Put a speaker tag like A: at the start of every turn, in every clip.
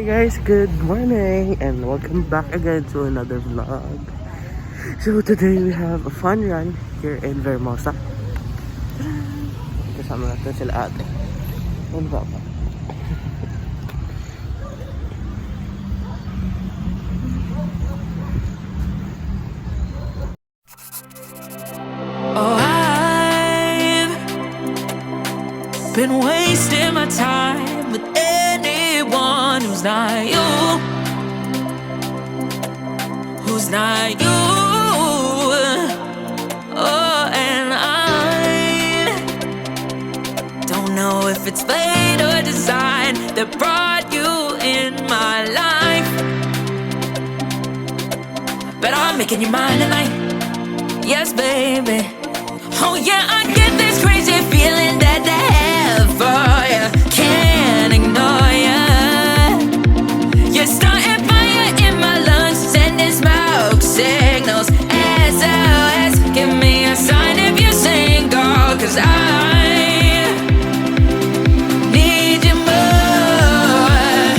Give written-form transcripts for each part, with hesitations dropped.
A: Hey guys, good morning and welcome back again to another vlog. So today we have a fun run here in Vermosa. Kasama natin sila ate. Ano ba pa?
B: Oh, I've been wasting my time with anyone who's not you. Who's not you. Oh, and I don't know if it's fate or design that brought you in my life, but I'm making you mine tonight. Yes, baby. Oh yeah, I get this crazy feeling that I have for you. Can't ignore you. You're starting fire in my lungs, sending smoke signals. SOS, give me a sign if you're single, 'cause I need you more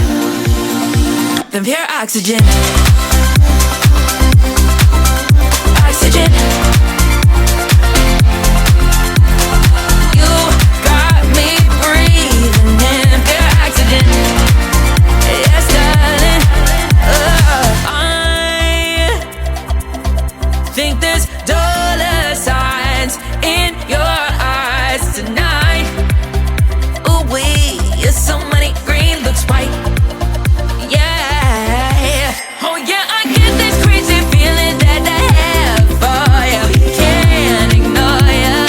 B: than pure oxygen. Oxygen. You got me breathing in pure oxygen. Yes, darling. I think there's dollar signs in your eyes tonight. Ooh, you're so many green looks white. Yeah. Oh yeah, I get this crazy feeling that I have for you. Can't ignore you.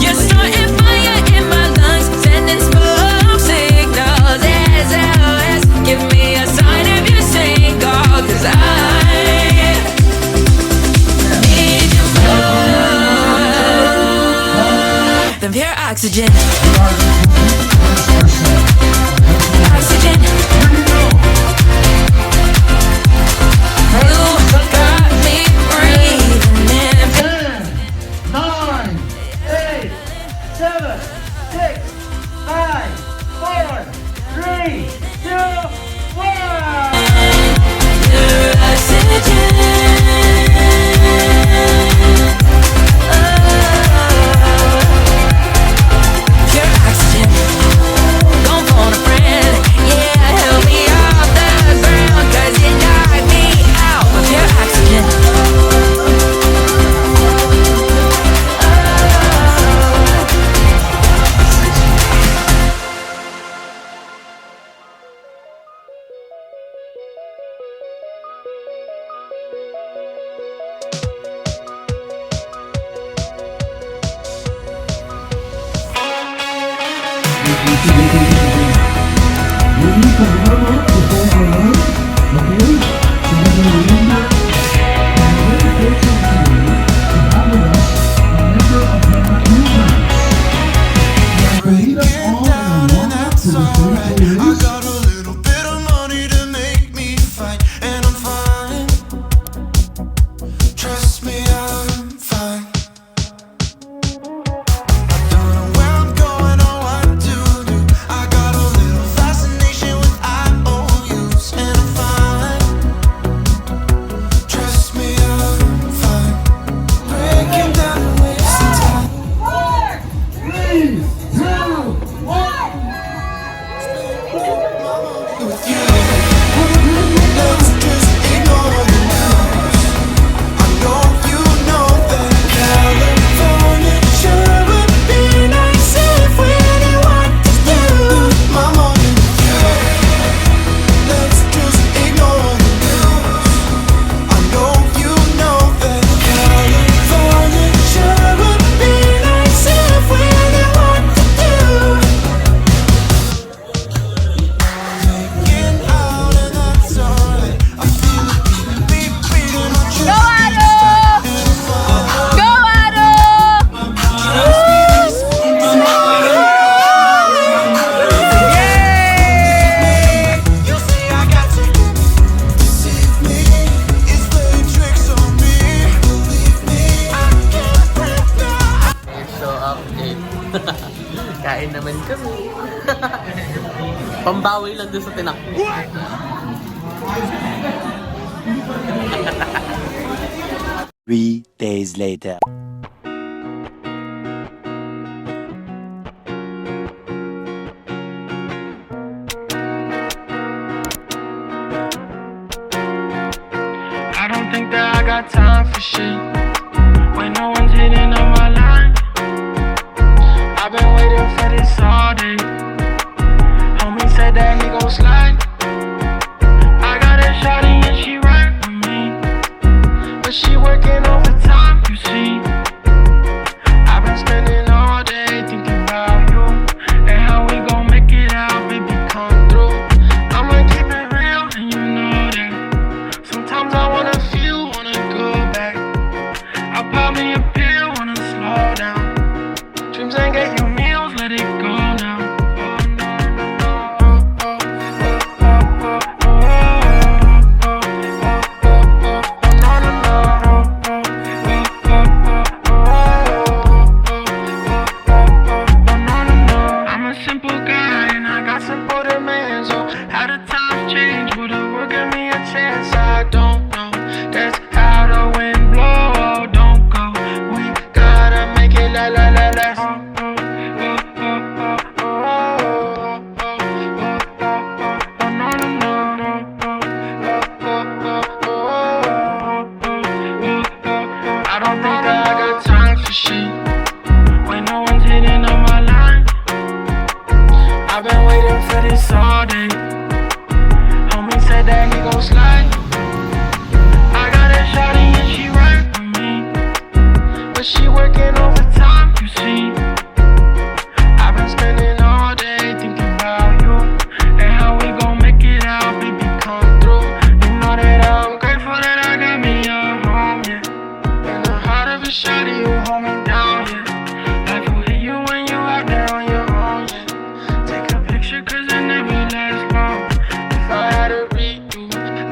B: You're starting fire in my lungs, sending smoke signals. SOS, give me a sign if you're single, 'cause I need you more than pure oxygen. Oxygen. You got me breathing in.
C: 10, 9, 8, 7, 6, 5, 4, 3, 2, 1.
B: Pure oxygen. Pure oxygen. Don't phone a friend. Yeah, help me off the ground, 'cause you knocked me out with pure oxygen.
D: I got a little bit of money to make me fight, and I'm fine. Trust me, I'm fine. I don't know where I'm going or what to do. I got a little fascination with IOUs, and I'm fine. Trust me, I'm fine. Breaking down and wasting time.
C: 3, 2, 1.
D: With you, let's just ignore the news. I know you know that California sure would be nice if we knew what to do. My morning with you, let's just ignore the news. I know you know that California sure would be nice if we knew what to do. Making
A: Pambawi lang doon sa tinakbo.
E: 3 days later.
F: I don't think that I got time for shit when no one's hitting on my line. I've been waiting for this all day. Homie said that he gon' slide. I got a shawty and she right with me, but she working overtime, you see. I've been spending all day thinking about you and how we gon' make it out, baby, come through. I'ma keep it real and you know that. Sometimes I wanna feel, wanna go back. I'll pop me a pill, wanna slow down. Dreams ain't get you meals, let it go now. I'm a simple guy and I got simple demands. So how the times change, will the world give me a chance? I don't know. That's how the wind blow. Oh, don't go. We gotta make it la la la la. I don't think that I got time for shit when no one's hitting on my line. I've been waiting for this all day. Homie said that he gon' slide. I got a shawty and she right with me, but she working overtime, you see. I've been spending all day thinking about you and how we gon' make it out, baby, come through. You know that I'm grateful that I got me a home, yeah. In the heart of a shawty, you hold me down, yeah. Life will hit you when you out there on your own, yeah. Take a picture cause it never lasts long. If I had to redo,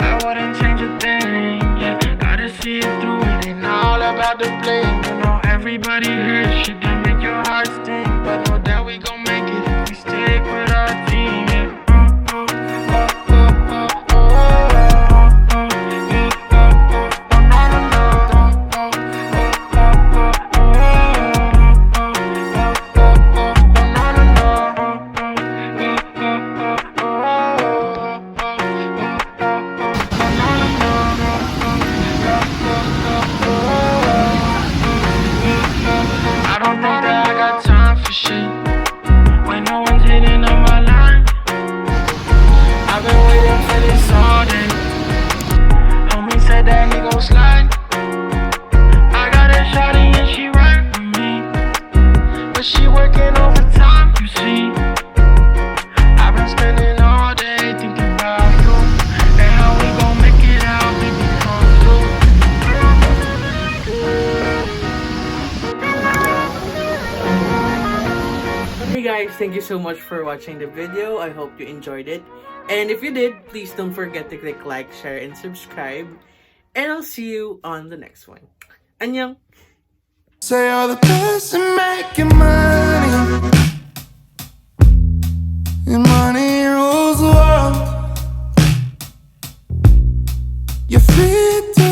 F: I wouldn't change a thing, yeah. Gotta see it through, it ain't all about the blame. You know everybody hurts shit that make your heart sting, but know that we gon' make it if we stick with our team, yeah. I don't think that I got time for shit when no one's hitting on my line. I've been waiting for this all day. Homie said that he gon' slide. I got a shawty and she right with me, but she working overtime, you see. I've been spending all day thinking about you and how we gon' make it out, baby, come through.
A: Hey guys, thank you so much for watching the video. I hope you enjoyed it. And if you did, please don't forget to click like, share, and subscribe. And I'll see you on the next one. Annyeong!
D: Say you're the best at making money. And money